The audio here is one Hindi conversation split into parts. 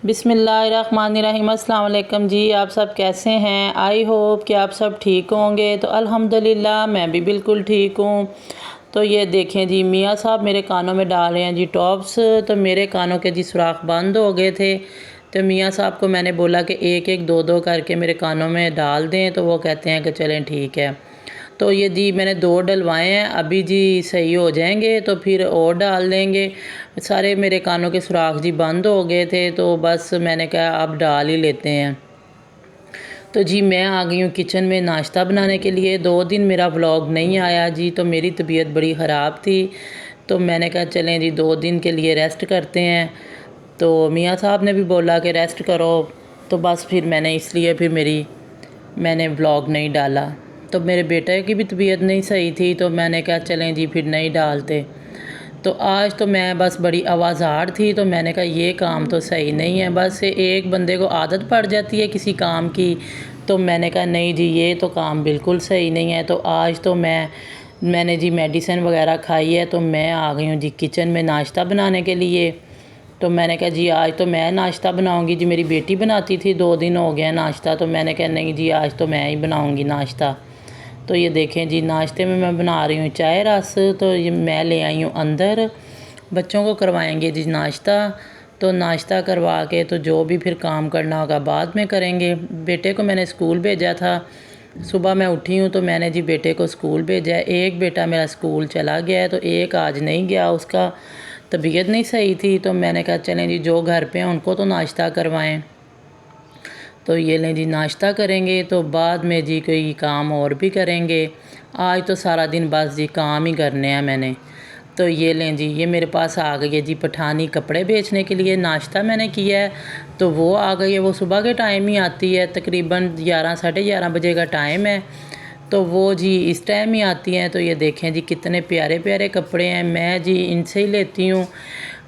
बिस्मिल्लाहिर्रहमानिर्रहीम। अस्सलाम वालेकुम जी। आप सब कैसे हैं? आई होप कि आप सब ठीक होंगे। तो अल्हम्दुलिल्लाह मैं भी बिल्कुल ठीक हूँ। तो ये देखें जी, मियाँ साहब मेरे कानों में डाल रहे हैं जी टॉप्स। तो मेरे कानों के जी सुराख बंद हो गए थे। तो मियाँ साहब को मैंने बोला कि एक एक दो दो करके मेरे कानों में डाल दें, तो वो कहते हैं कि चलें ठीक है। तो ये जी मैंने 2 डलवाए हैं, अभी जी सही हो जाएंगे तो फिर और डाल देंगे। सारे मेरे कानों के सुराख जी बंद हो गए थे, तो बस मैंने कहा अब डाल ही लेते हैं। तो जी मैं आ गई हूँ किचन में नाश्ता बनाने के लिए। 2 दिन मेरा व्लॉग नहीं आया जी, तो मेरी तबीयत बड़ी ख़राब थी। तो मैंने कहा चलें जी 2 दिन के लिए रेस्ट करते हैं। तो मियाँ साहब ने भी बोला कि रेस्ट करो, तो बस फिर मैंने व्लॉग नहीं डाला। तो मेरे बेटे की भी तबीयत नहीं सही थी, तो मैंने कहा चलें जी फिर नहीं डालते। तो आज तो मैं बस बड़ी आवाज़ार थी, तो मैंने कहा ये काम तो सही नहीं है। बस एक बंदे को आदत पड़ जाती है किसी काम की, तो मैंने कहा नहीं जी ये तो काम बिल्कुल सही नहीं है। तो आज तो मैंने जी मेडिसिन वगैरह खाई है, तो मैं आ गई हूँ जी किचन में नाश्ता बनाने के लिए। तो मैंने कहा जी आज तो मैं नाश्ता बनाऊंगी जी। मेरी बेटी बनाती थी, 2 दिन हो गए नाश्ता, तो मैंने कहा नहीं जी आज तो मैं ही बनाऊंगी नाश्ता। तो ये देखें जी नाश्ते में मैं बना रही हूँ चाय रस। तो ये मैं ले आई हूँ अंदर, बच्चों को करवाएंगे जी नाश्ता। तो नाश्ता करवा के तो जो भी फिर काम करना होगा बाद में करेंगे। बेटे को मैंने स्कूल भेजा था, सुबह मैं उठी हूँ तो मैंने जी बेटे को स्कूल भेजा है। एक बेटा मेरा स्कूल चला गया है, तो एक आज नहीं गया, उसका तबीयत नहीं सही थी। तो मैंने कहा चलें जी जो घर पे हैं उनको तो नाश्ता करवाएं। तो ये लें जी नाश्ता करेंगे, तो बाद में जी कोई काम और भी करेंगे। आज तो सारा दिन बस जी काम ही करने हैं मैंने। तो ये लें जी, ये मेरे पास आ गई है जी पठानी कपड़े बेचने के लिए। नाश्ता मैंने किया है, तो वो आ गई है। वो सुबह के टाइम ही आती है, तकरीबन 11 साढ़े 11 बजे का टाइम है। तो वो जी इस टाइम ही आती हैं। तो ये देखें जी कितने प्यारे प्यारे कपड़े हैं, मैं जी इनसे ही लेती हूँ।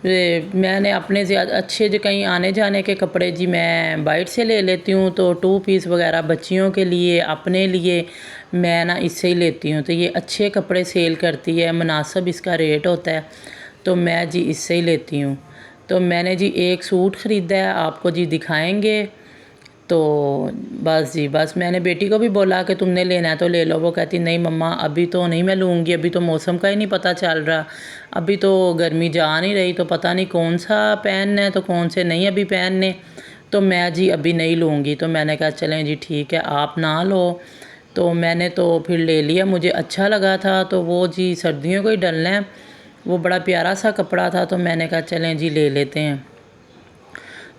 मैंने अपने ज़्यादा अच्छे जो कहीं आने जाने के कपड़े जी मैं बाइट से ले लेती हूँ। तो 2 पीस वगैरह बच्चियों के लिए अपने लिए मैं ना इससे ही लेती हूँ। तो ये अच्छे कपड़े सेल करती है, मुनासिब इसका रेट होता है, तो मैं जी इससे ही लेती हूँ। तो मैंने जी एक सूट ख़रीदा है, आपको जी दिखाएंगे। तो बस जी बस मैंने बेटी को भी बोला कि तुमने लेना है तो ले लो। वो कहती नहीं मम्मा अभी तो नहीं मैं लूँगी, अभी तो मौसम का ही नहीं पता चल रहा, अभी तो गर्मी जा नहीं रही, तो पता नहीं कौन सा पहनना है तो कौन से नहीं अभी पहनने। तो मैं जी अभी नहीं लूँगी। तो मैंने कहा चलें जी ठीक है आप ना लो। तो मैंने तो फिर ले लिया, मुझे अच्छा लगा था। तो वो जी सर्दियों को ही डलना है, वो बड़ा प्यारा सा कपड़ा था, तो मैंने कहा चलें जी ले लेते हैं।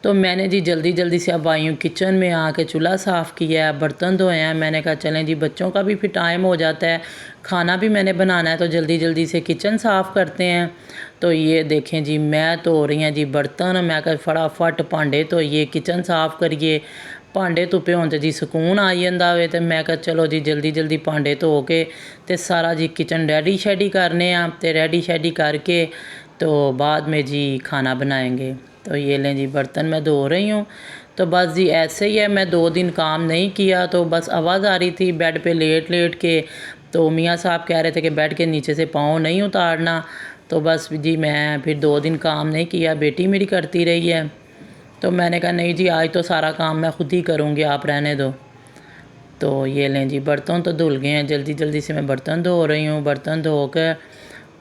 तो मैंने जी जल्दी जल्दी से अब आई हूँ किचन में, आके चूल्हा साफ़ किया है, बर्तन धोए हैं। मैंने कहा चलें जी बच्चों का भी फिर टाइम हो जाता है, खाना भी मैंने बनाना है, तो जल्दी जल्दी से किचन साफ़ करते हैं। तो ये देखें जी मैं धो रही हैं जी बर्तन। मैं कहा फटाफट भांडे धोइए किचन साफ़ करिए। भांडे धुप्पे होने ते जी सुकून आई जंदा वे। ते मैं कहा चलो जी जल्दी जल्दी भांडे धो के ते सारा जी किचन रेडी शेडी करने आ, ते रेडी शेडी करके तो बाद में जी खाना बनाएंगे। तो ये लें जी बर्तन मैं धो रही हूँ। तो बस जी ऐसे ही है, मैं 2 दिन काम नहीं किया, तो बस आवाज़ आ रही थी बेड पे लेट लेट के। तो मियाँ साहब कह रहे थे कि बेड के नीचे से पाँव नहीं उतारना। तो बस जी मैं फिर 2 दिन काम नहीं किया, बेटी मेरी करती रही है। तो मैंने कहा नहीं जी आज तो सारा काम मैं खुद ही करूँगी, आप रहने दो। तो ये लें जी बर्तन तो धुल गए हैं, जल्दी जल्दी से मैं बर्तन धो रही हूँ। बर्तन धो कर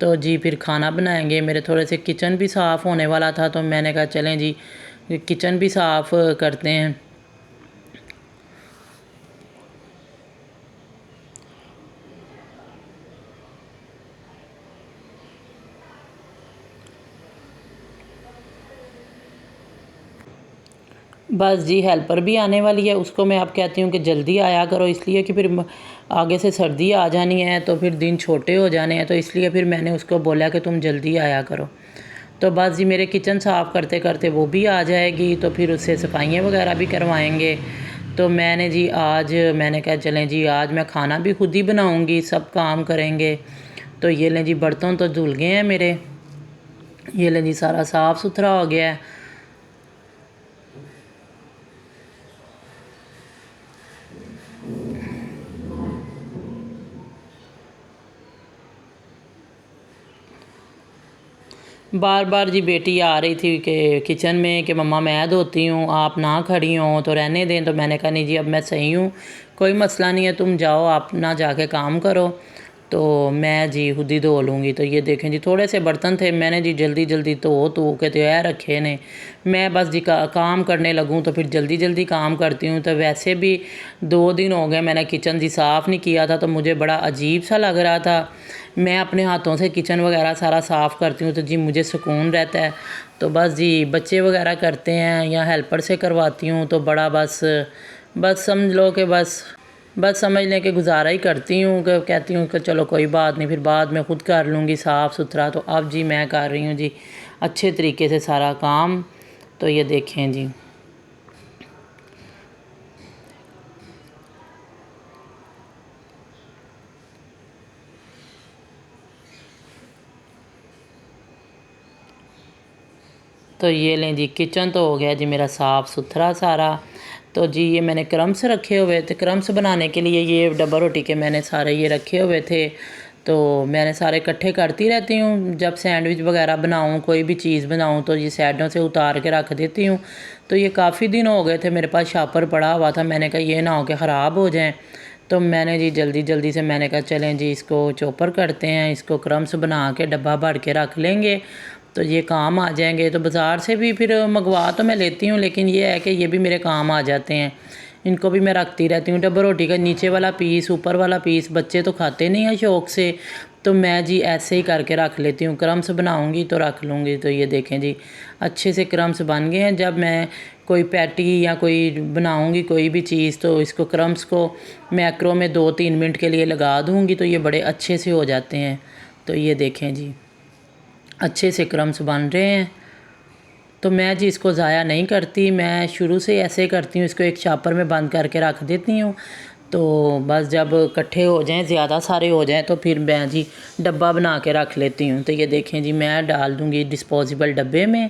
तो जी फिर खाना बनाएंगे। मेरे थोड़े से किचन भी साफ़ होने वाला था, तो मैंने कहा चलें जी किचन भी साफ़ करते हैं। बस जी हेल्पर भी आने वाली है, उसको मैं अब कहती हूँ कि जल्दी आया करो, इसलिए कि फिर आगे से सर्दी आ जानी है, तो फिर दिन छोटे हो जाने हैं, तो इसलिए फिर मैंने उसको बोला कि तुम जल्दी आया करो। तो बस जी मेरे किचन साफ़ करते करते वो भी आ जाएगी, तो फिर उससे सफाइयाँ वगैरह भी करवाएंगे। तो मैंने कहा चलें जी आज मैं खाना भी खुद ही बनाऊँगी, सब काम करेंगे। तो ये लें जी बर्तन तो धुल गए हैं मेरे, ये लें जी सारा साफ़ सुथरा हो गया है। बार बार जी बेटी आ रही थी कि किचन में कि मम्मा मैं धोती हूँ, आप ना खड़ी हो तो रहने दें। तो मैंने कहा नहीं जी, अब मैं सही हूँ, कोई मसला नहीं है, तुम जाओ, आप ना जाके काम करो, तो मैं जी खुद ही धो लूँगी। तो ये देखें जी, थोड़े से बर्तन थे, मैंने जी जल्दी जल्दी धो के तो यह रखे ने। मैं बस जी काम करने लगूँ तो फिर जल्दी जल्दी काम करती हूँ। तो वैसे भी 2 दिन हो गए मैंने किचन जी साफ़ नहीं किया था, तो मुझे बड़ा अजीब सा लग रहा था। मैं अपने हाथों से किचन वगैरह सारा साफ़ करती हूँ तो जी मुझे सुकून रहता है। तो बस जी बच्चे वगैरह करते हैं या हेल्पर से करवाती हूँ तो बड़ा बस बस समझ लो कि बस समझ लें कि गुजारा ही करती हूँ, कि कहती हूँ कि चलो कोई बात नहीं, फिर बाद में ख़ुद कर लूँगी साफ़ सुथरा। तो अब जी मैं कर रही हूँ जी अच्छे तरीके से सारा काम। तो ये देखें जी, तो ये लें जी, किचन तो हो गया जी मेरा साफ़ सुथरा सारा। तो जी ये मैंने क्रम्स रखे हुए थे, क्रम्स बनाने के लिए ये डब्बा रोटी के मैंने सारे ये रखे हुए थे। तो मैंने सारे इकट्ठे करती रहती हूँ, जब सैंडविच वगैरह बनाऊँ, कोई भी चीज़ बनाऊँ तो ये साइडों से उतार के रख देती हूँ। तो ये काफ़ी दिन हो गए थे मेरे पास शॉपर पड़ा हुआ था, मैंने कहा ये ना हो कि ख़राब हो जाएँ। तो मैंने जी जल्दी जल्दी से मैंने कहा चलें जी इसको चॉपर करते हैं, इसको क्रम्स बना के डब्बा भर के रख लेंगे तो ये काम आ जाएंगे। तो बाज़ार से भी फिर मंगवा तो मैं लेती हूँ, लेकिन ये है कि ये भी मेरे काम आ जाते हैं, इनको भी मैं रखती रहती हूँ। डब्बा रोटी का नीचे वाला पीस, ऊपर वाला पीस बच्चे तो खाते नहीं हैं शौक़ से, तो मैं जी ऐसे ही करके रख लेती हूँ। क्रम्स बनाऊँगी तो रख लूँगी। तो ये देखें जी अच्छे से क्रम्स बन गए हैं। जब मैं कोई पैटी या कोई बनाऊँगी कोई भी चीज़ तो इसको क्रम्स को मैक्रो में 2-3 मिनट के लिए लगा दूँगी तो ये बड़े अच्छे से हो जाते हैं। तो ये देखें जी अच्छे से क्रम्स बन रहे हैं। तो मैं जी इसको ज़ाया नहीं करती, मैं शुरू से ऐसे करती हूँ, इसको एक शॉपर में बंद करके रख देती हूँ। तो बस जब इकट्ठे हो जाएं, ज़्यादा सारे हो जाएं, तो फिर मैं जी डब्बा बना के रख लेती हूँ। तो ये देखें जी मैं डाल दूँगी डिस्पोजेबल डब्बे में।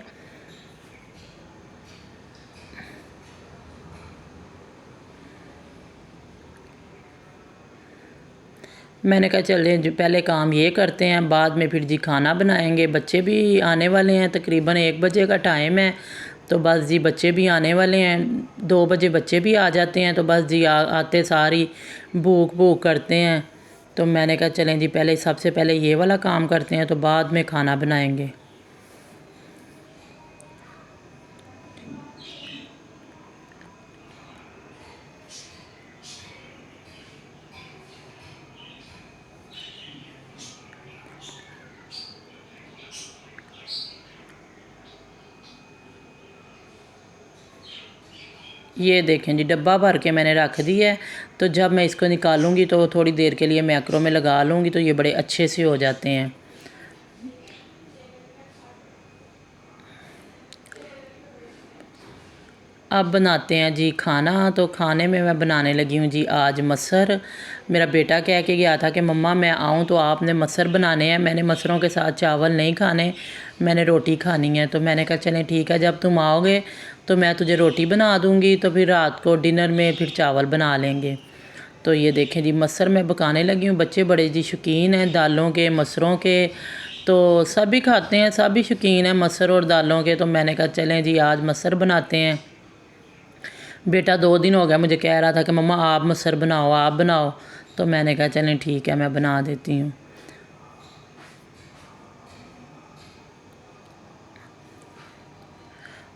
मैंने कहा चलें जी पहले काम ये करते हैं, बाद में फिर जी खाना बनाएंगे। बच्चे भी आने वाले हैं, तकरीबन 1 बजे का टाइम है। तो बस जी बच्चे भी आने वाले हैं, 2 बजे बच्चे भी आ जाते हैं। तो बस जी आते सारी भूख भूख करते हैं। तो मैंने कहा चलें जी पहले सबसे पहले ये वाला काम करते हैं, तो बाद में खाना बनाएंगे। ये देखें जी डब्बा भर के मैंने रख दिया है। तो जब मैं इसको निकालूंगी तो थोड़ी देर के लिए मैक्रो में लगा लूँगी तो ये बड़े अच्छे से हो जाते हैं। अब बनाते हैं जी खाना। तो खाने में मैं बनाने लगी हूँ जी आज मसर। मेरा बेटा कह के गया था कि मम्मा मैं आऊँ तो आपने मसर बनाने हैं। मैंने मसरों के साथ चावल नहीं खाने, मैंने रोटी खानी है। तो मैंने कहा चलें ठीक है, जब तुम आओगे तो मैं तुझे रोटी बना दूँगी, तो फिर रात को डिनर में फिर चावल बना लेंगे। तो ये देखें जी मसर मैं पकाने लगी हूँ। बच्चे बड़े जी शौकीन हैं दालों के, मसरों के, तो सभी खाते हैं, सभी शौकीन हैं मसर और दालों के। तो मैंने कहा चलें जी आज मसर बनाते हैं। बेटा 2 दिन हो गया मुझे कह रहा था कि मम्मा आप मसर बनाओ, आप बनाओ। तो मैंने कहा चलें ठीक है मैं बना देती हूँ।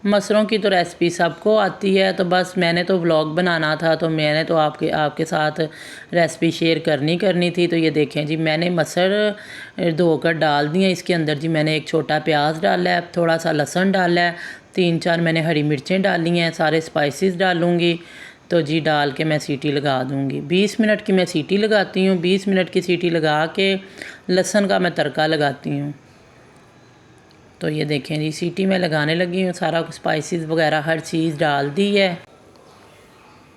मसरों की तो रेसिपी सबको आती है, तो बस मैंने तो व्लॉग बनाना था, तो मैंने तो आपके आपके साथ रेसिपी शेयर करनी थी। तो ये देखें जी मैंने मसर धोकर डाल दिए। इसके अंदर जी मैंने एक छोटा प्याज डाला है, थोड़ा सा लहसुन डाला है, 3-4 मैंने हरी मिर्चें डाली हैं, सारे स्पाइसेस डालूँगी। तो जी डाल के मैं सीटी लगा दूँगी। 20 मिनट की मैं सीटी लगाती हूँ। 20 मिनट की सीटी लगा के लहसुन का मैं तड़का लगाती हूँ। तो ये देखें जी सीटी में लगाने लगी हूँ, सारा स्पाइसेस वगैरह हर चीज़ डाल दी है।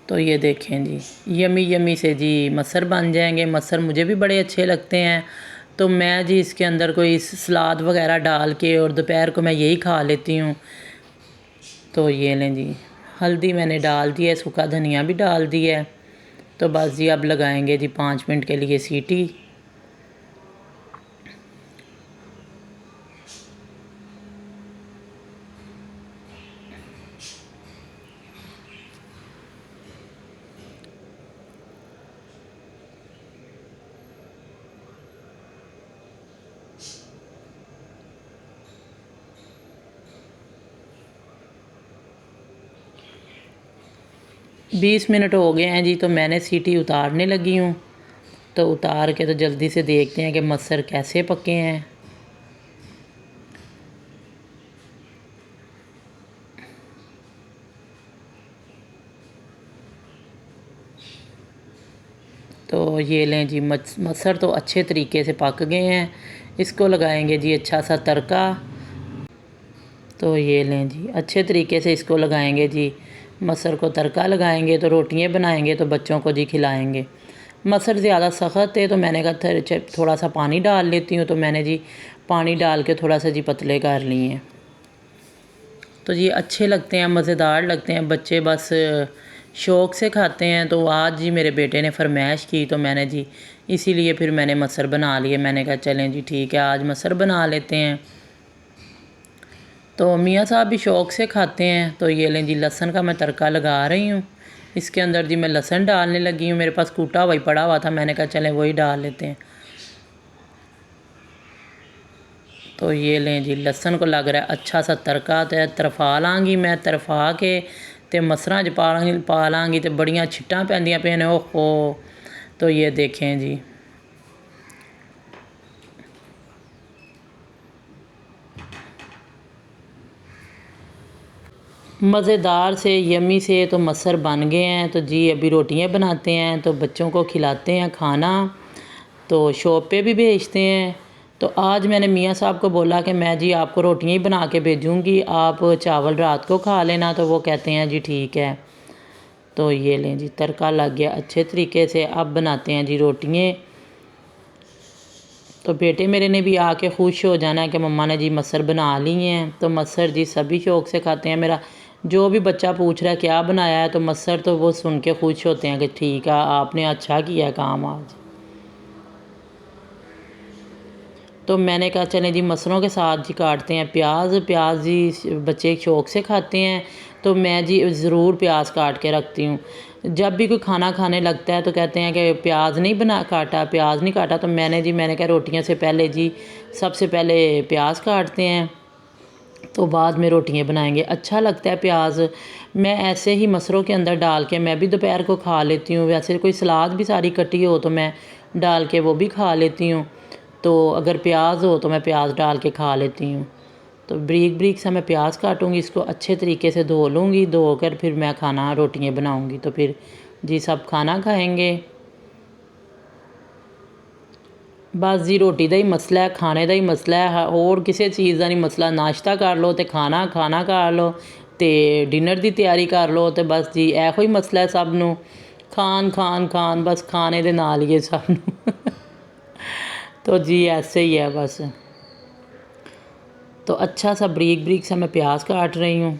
तो ये देखें जी यमी यमी से जी मसर बन जाएंगे। मसर मुझे भी बड़े अच्छे लगते हैं, तो मैं जी इसके अंदर कोई सलाद वगैरह डाल के और दोपहर को मैं यही खा लेती हूँ। तो ये लें जी हल्दी मैंने डाल दी है, सूखा धनिया भी डाल दिया है। तो बस जी अब लगाएंगे जी 5 मिनट के लिए सीटी। 20 मिनट हो गए हैं जी, तो मैंने सीटी उतारने लगी हूँ। तो उतार के तो जल्दी से देखते हैं कि मसर कैसे पके हैं। तो ये लें जी, मसर तो अच्छे तरीके से पक गए हैं। इसको लगाएंगे जी अच्छा सा तड़का। तो ये लें जी, अच्छे तरीके से इसको लगाएंगे जी। मसर को तड़का लगाएंगे तो रोटियां बनाएंगे तो बच्चों को जी खिलाएंगे। मसर ज़्यादा सख्त है तो मैंने कहा थोड़ा सा पानी डाल लेती हूँ। तो मैंने जी पानी डाल के थोड़ा सा जी पतले कर लिए हैं। तो ये अच्छे लगते हैं, मज़ेदार लगते हैं, बच्चे बस शौक़ से खाते हैं। तो आज जी मेरे बेटे ने फरमाइश की तो मैंने जी इसीलिए फिर मैंने मसर बना लिए। मैंने कहा चलें जी ठीक है, आज मसर बना लेते हैं। तो मियाँ साहब भी शौक़ से खाते हैं। तो ये लें जी, लहसुन का मैं तड़का लगा रही हूँ। इसके अंदर जी मैं लहसुन डालने लगी हूँ। मेरे पास कूटा हुआ ही पड़ा हुआ था, मैंने कहा चलें वही डाल लेते हैं। तो ये लें जी, लहसुन को लग रहा है अच्छा सा तड़का। तो तरफा लाँगी मैं, तरफा के ते मसरां च पा लाँगी तो बड़ियां छिट्टां पैंदियां पे ने। ओहो, तो ये देखें जी, मज़ेदार से यमी से तो मसर बन गए हैं। तो जी अभी रोटियां बनाते हैं तो बच्चों को खिलाते हैं खाना, तो शॉप पे भी भेजते हैं। तो आज मैंने मियाँ साहब को बोला कि मैं जी आपको रोटियां ही बना के भेजूँगी, आप चावल रात को खा लेना। तो वो कहते हैं जी ठीक है। तो ये लें जी, तड़का लग गया अच्छे तरीके से। अब बनाते हैं जी रोटियां। तो बेटे मेरे ने भी आके खुश हो जाना है कि मम्मा ने जी मसर बना ली हैं। तो मसर जी सभी शौक़ से खाते हैं। मेरा जो भी बच्चा पूछ रहा है क्या बनाया है तो मसर, तो वो सुन के खुश होते हैं कि ठीक है आपने अच्छा किया काम आज। तो मैंने कहा चलें जी मसरों के साथ जी काटते हैं प्याज। प्याज जी बच्चे शौक़ से खाते हैं तो मैं जी ज़रूर प्याज काट के रखती हूँ। जब भी कोई खाना खाने लगता है तो कहते हैं कि प्याज नहीं प्याज नहीं काटा। तो मैंने कहा रोटियां से पहले जी सबसे पहले प्याज काटते हैं तो बाद में रोटियां बनाएंगे। अच्छा लगता है प्याज। मैं ऐसे ही मसरों के अंदर डाल के मैं भी दोपहर को खा लेती हूँ। वैसे कोई सलाद भी सारी कटी हो तो मैं डाल के वो भी खा लेती हूँ। तो अगर प्याज हो तो मैं प्याज डाल के खा लेती हूँ। तो ब्रीक ब्रीक सा मैं प्याज काटूँगी, इसको अच्छे तरीके से धो लूँगी। धो कर फिर मैं खाना रोटियां बनाऊँगी। तो फिर जी सब खाना खाएँगे। बस जी रोटी का ही मसला है, खाने का ही मसला है, और किसी चीज़ का नहीं मसला। नाश्ता कर लो तो खाना कर लो तो डिनर की तैयारी कर लो। तो बस जी एहो ही मसला है सब नूं, खान बस खाने दे नाल ही है सब नूं। तो जी ऐसे ही है बस। तो अच्छा सा ब्रीक ब्रीक सा मैं प्याज काट रही हूँ।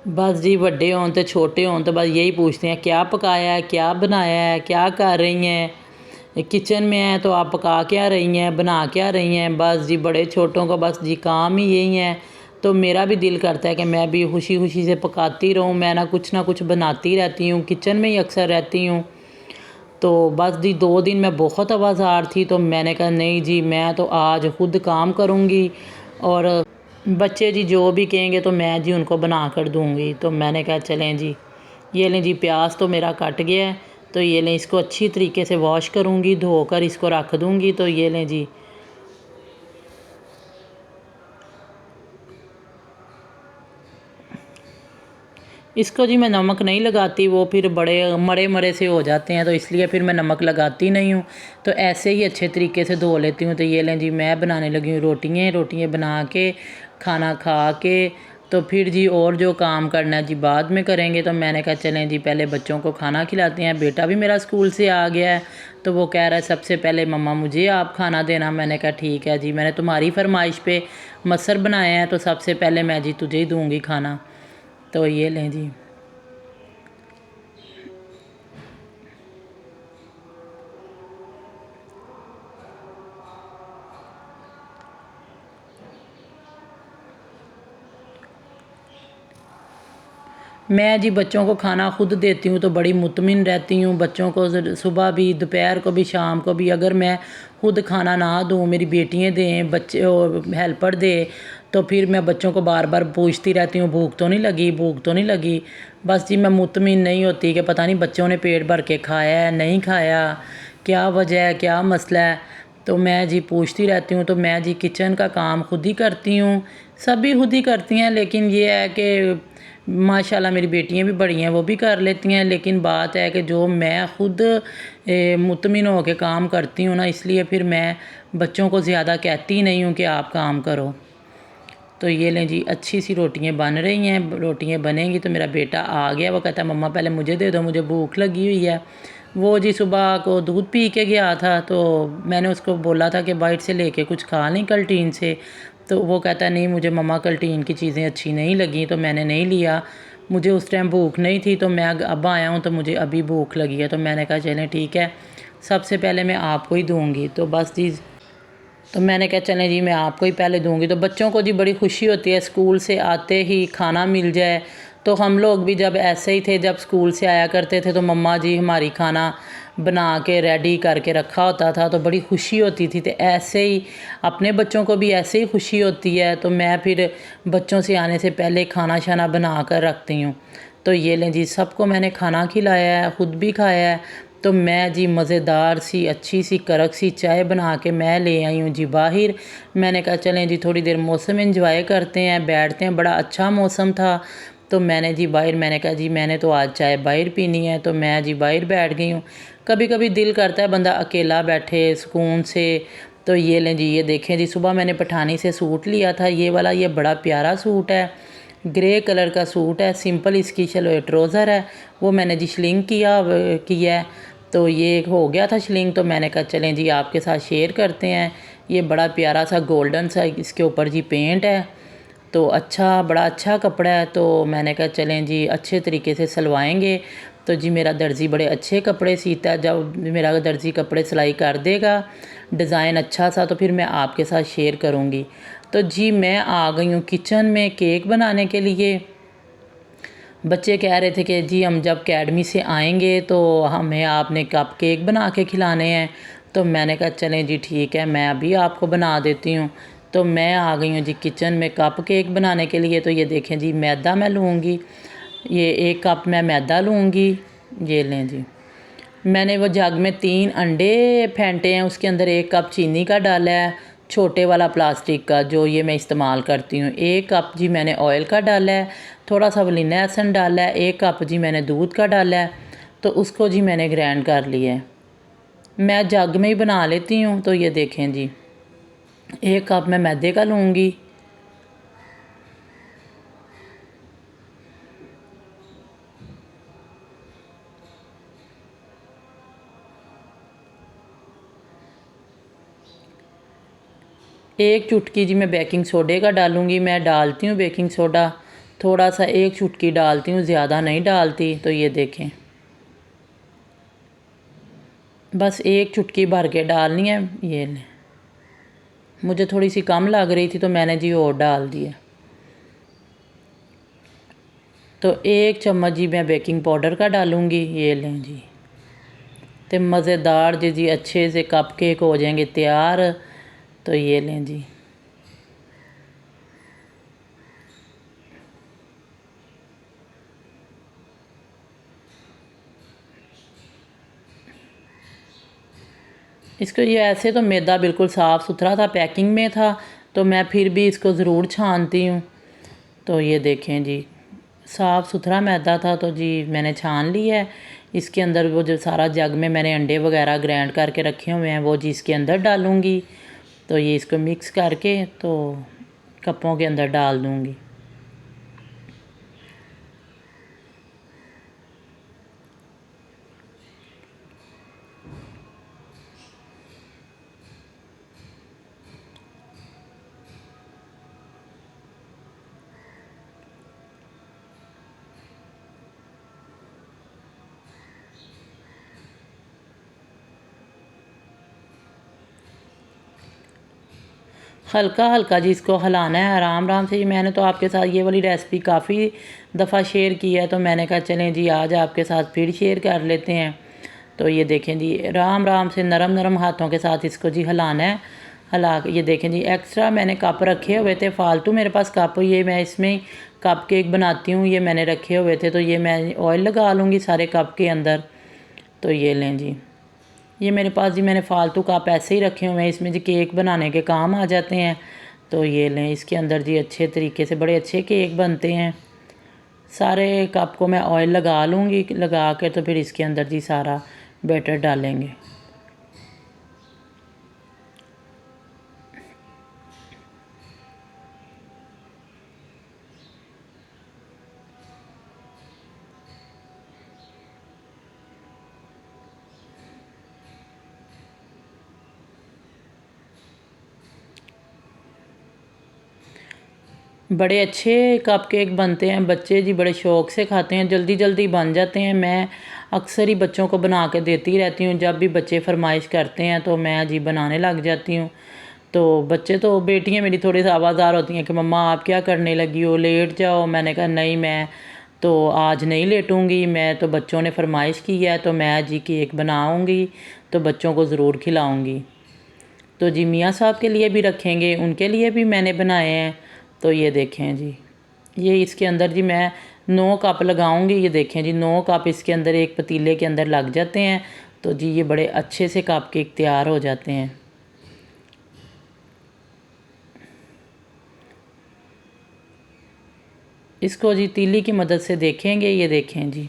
बस जी बड़े हों तो छोटे हों तो बस यही पूछते हैं क्या पकाया है, क्या बनाया है, क्या कर रही हैं। किचन में है तो आप पका क्या रही हैं, बना क्या रही हैं। बस जी बड़े छोटों का बस जी काम ही यही है। तो मेरा भी दिल करता है कि मैं भी खुशी खुशी से पकाती रहूँ। मैं ना कुछ बनाती रहती हूँ, किचन में ही अक्सर रहती हूँ। तो बस जी 2 दिन मैं बहुत आवाज़ार थी तो मैंने कहा नहीं जी मैं तो आज खुद काम करूँगी, और बच्चे जी जो भी कहेंगे तो मैं जी उनको बना कर दूँगी। तो मैंने कहा चलें जी, ये लें जी प्याज तो मेरा कट गया है। तो ये लें, इसको अच्छी तरीके से वॉश करूँगी, धोकर इसको रख दूँगी। तो ये लें जी, इसको जी मैं नमक नहीं लगाती, वो फिर बड़े मरे मरे से हो जाते हैं तो इसलिए फिर मैं नमक लगाती नहीं हूँ। तो ऐसे ही अच्छे तरीके से धो लेती हूँ। तो ये लें जी, मैं बनाने लगी हूँ रोटियाँ बना के खाना खा के। तो फिर जी और जो काम करना है जी बाद में करेंगे। तो मैंने कहा चलें जी पहले बच्चों को खाना खिलाते हैं। बेटा भी मेरा स्कूल से आ गया है तो वो कह रहा है सबसे पहले मम्मा मुझे आप खाना देना। मैंने कहा ठीक है जी, मैंने तुम्हारी फरमाइश पे मसर बनाए हैं तो सबसे पहले मैं जी तुझे ही दूँगी खाना। तो ये लें जी, मैं जी बच्चों को खाना खुद देती हूँ तो बड़ी मुतमिन रहती हूँ। बच्चों को सुबह भी, दोपहर को भी, शाम को भी। अगर मैं खुद खाना ना दूँ, मेरी बेटियाँ दें, बच्चे और हेल्पर दे, तो फिर मैं बच्चों को बार बार पूछती रहती हूँ भूख तो नहीं लगी, भूख तो नहीं लगी। बस जी मैं मुतमिन नहीं होती कि पता नहीं बच्चों ने पेट भर के खाया है नहीं खाया, क्या वजह है, क्या मसला है। तो मैं जी पूछती रहती हूँ। तो मैं जी किचन का काम खुद ही करती हूँ, सभी खुद ही करती हैं, लेकिन ये है कि माशाल्लाह मेरी बेटियां भी बड़ी हैं, वो भी कर लेती हैं। लेकिन बात है कि जो मैं खुद मुतमिन हो के काम करती हूँ ना, इसलिए फिर मैं बच्चों को ज़्यादा कहती नहीं हूँ कि आप काम करो। तो ये लें जी, अच्छी सी रोटियां बन रही हैं। रोटियां बनेंगी तो मेरा बेटा आ गया, वो कहता है मम्मा पहले मुझे दे दो, मुझे भूख लगी हुई है। वो जी सुबह को दूध पी के गया था, तो मैंने उसको बोला था कि बाइट से लेके कुछ खा नहीं कैंटीन से। तो वो कहता नहीं मुझे मम्मा कैंटीन की चीज़ें अच्छी नहीं लगी, तो मैंने नहीं लिया। मुझे उस टाइम भूख नहीं थी, तो मैं अब आया हूँ तो मुझे अभी भूख लगी है। तो मैंने कहा चलें ठीक है, सबसे पहले मैं आपको ही दूँगी। तो बस जी, तो मैंने कहा चलें जी मैं आपको ही पहले दूंगी। तो बच्चों को जी बड़ी खुशी होती है स्कूल से आते ही खाना मिल जाए। तो हम लोग भी जब ऐसे ही थे, जब स्कूल से आया करते थे तो मम्मा जी हमारी खाना बना के रेडी करके रखा होता था, तो बड़ी खुशी होती थी। तो ऐसे ही अपने बच्चों को भी ऐसे ही खुशी होती है। तो मैं फिर बच्चों से आने से पहले खाना शाना बना कर रखती हूँ। तो ये लें जी, सबको मैंने खाना खिलाया है, ख़ुद भी खाया है। तो मैं जी मज़ेदार सी अच्छी सी कड़क सी चाय बना के मैं ले आई हूँ जी बाहर। मैंने कहा चलें जी थोड़ी देर मौसम एंजॉय करते हैं, बैठते हैं, बड़ा अच्छा मौसम था। तो मैंने जी बाहर, मैंने कहा जी मैंने तो आज चाय बाहर पीनी है, तो मैं जी बाहर बैठ गई हूँ। कभी कभी दिल करता है बंदा अकेला बैठे सुकून से। तो ये लें जी, ये देखें जी, सुबह मैंने पठानी से सूट लिया था ये वाला, ये बड़ा प्यारा सूट है, ग्रे कलर का सूट है, सिंपल इसकी चलो ट्राउज़र है, वो मैंने जी शलिंग किया है। तो ये हो गया था शलिंग, तो मैंने कहा चलें जी आपके साथ शेयर करते हैं। ये बड़ा प्यारा सा गोल्डन सा इसके ऊपर जी पेंट है, तो अच्छा बड़ा अच्छा कपड़ा है। तो मैंने कहा चलें जी अच्छे तरीके से सिलवाएंगे। तो जी मेरा दर्जी बड़े अच्छे कपड़े सीता है, जब मेरा दर्जी कपड़े सिलाई कर देगा डिज़ाइन अच्छा सा, तो फिर मैं आपके साथ शेयर करूँगी। तो जी मैं आ गई हूँ किचन में केक बनाने के लिए। बच्चे कह रहे थे कि जी हम जब अकेडमी से आएंगे तो हमें आपने कप केक बना के खिलाने हैं। तो मैंने कहा चलें जी ठीक है, मैं अभी आपको बना देती हूँ। तो मैं आ गई हूँ जी किचन में कप केक बनाने के लिए। तो ये देखें जी, मैदा मैं लूँगी, ये 1 कप मैं मैदा लूँगी। ये लें जी, मैंने वो जग में 3 अंडे फेंटे हैं, उसके अंदर 1 कप चीनी का डाला है, छोटे वाला प्लास्टिक का जो ये मैं इस्तेमाल करती हूँ। 1 कप जी मैंने ऑयल का डाला है, थोड़ा सा वनीला एसेंस डाला है, 1 कप जी मैंने दूध का डाला है। तो उसको जी मैंने ग्राइंड कर लिया है, मैं जग में ही बना लेती हूँ। तो ये देखें जी, 1 कप मैं मैदे का लूँगी। एक चुटकी जी मैं बेकिंग सोडे का डालूँगी, मैं डालती हूँ बेकिंग सोडा थोड़ा सा, 1 चुटकी डालती हूँ, ज़्यादा नहीं डालती। तो ये देखें बस 1 चुटकी भर के डालनी है। ये लें, मुझे थोड़ी सी कम लग रही थी तो मैंने जी और डाल दिया। तो 1 चम्मच जी मैं बेकिंग पाउडर का डालूँगी। ये लें जी, तो मज़ेदार जी अच्छे से कप केक हो जाएंगे तैयार। तो ये लें जी, इसको ये ऐसे तो मैदा बिल्कुल साफ़ सुथरा था, पैकिंग में था, तो मैं फिर भी इसको ज़रूर छानती हूँ। तो ये देखें जी, साफ़ सुथरा मैदा था, तो जी मैंने छान लिया है। इसके अंदर वो जो सारा जग में मैंने अंडे वगैरह ग्राइंड करके रखे हुए हैं वो जी इसके अंदर डालूँगी। तो ये इसको मिक्स करके तो कपों के अंदर डाल दूँगी। हल्का हल्का जी इसको हिलाना है आराम आराम से। मैंने तो आपके साथ ये वाली रेसिपी काफ़ी दफ़ा शेयर की है, तो मैंने कहा चलें जी आज आपके साथ फिर शेयर कर लेते हैं। तो ये देखें जी, आराम आराम से नरम नरम हाथों के साथ इसको जी हिलाना है। हिला के। ये देखें जी, एक्स्ट्रा मैंने कप रखे हुए थे फालतू मेरे पास कप, ये मैं इसमें ही कप केक बनाती हूँ, ये मैंने रखे हुए थे। तो ये मैं ऑयल लगा लूँगी सारे कप के अंदर। तो ये लें जी, ये मेरे पास जी मैंने फ़ालतू कप ऐसे ही रखे हुए हैं, इसमें जी केक बनाने के काम आ जाते हैं। तो ये लें, इसके अंदर जी अच्छे तरीके से बड़े अच्छे केक बनते हैं। सारे कप को मैं ऑयल लगा लूँगी, लगा कर तो फिर इसके अंदर जी सारा बैटर डालेंगे। बड़े अच्छे कप केक बनते हैं, बच्चे जी बड़े शौक़ से खाते हैं, जल्दी जल्दी बन जाते हैं। मैं अक्सर ही बच्चों को बना के देती रहती हूँ, जब भी बच्चे फरमाइश करते हैं तो मैं जी बनाने लग जाती हूँ। तो बच्चे तो बेटियाँ मेरी थोड़ी सी आवाज़दार होती हैं कि मम्मा आप क्या करने लगी हो, लेट जाओ। मैंने कहा नहीं, मैं तो आज नहीं लेटूँगी, मैं तो बच्चों ने फरमाइश की है तो मैं जी केक बनाऊँगी तो बच्चों को ज़रूर खिलाऊँगी। तो जी मियाँ साहब के लिए भी रखेंगे, उनके लिए भी मैंने बनाए हैं। तो ये देखें जी, ये इसके अंदर जी मैं 9 कप लगाऊंगी। ये देखें जी 9 कप इसके अंदर एक पतीले के अंदर लग जाते हैं। तो जी ये बड़े अच्छे से कप केक तैयार हो जाते हैं। इसको जी तीली की मदद से देखेंगे, ये देखें जी,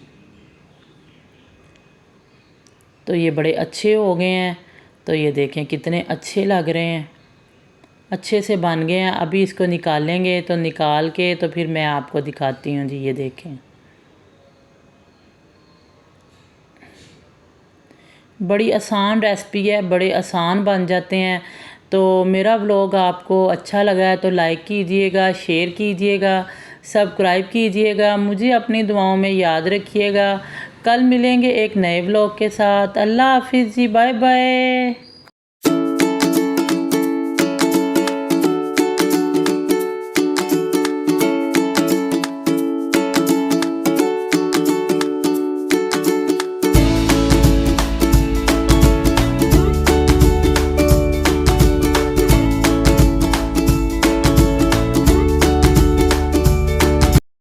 तो ये बड़े अच्छे हो गए हैं। तो ये देखें कितने अच्छे लग रहे हैं, अच्छे से बन गए हैं। अभी इसको निकालेंगे, तो निकाल के तो फिर मैं आपको दिखाती हूँ जी। ये देखें, बड़ी आसान रेसिपी है, बड़े आसान बन जाते हैं। तो मेरा व्लॉग आपको अच्छा लगा है तो लाइक कीजिएगा, शेयर कीजिएगा, सब्सक्राइब कीजिएगा। मुझे अपनी दुआओं में याद रखिएगा। कल मिलेंगे एक नए व्लॉग के साथ। अल्लाह हाफिज़ जी, बाय बाय।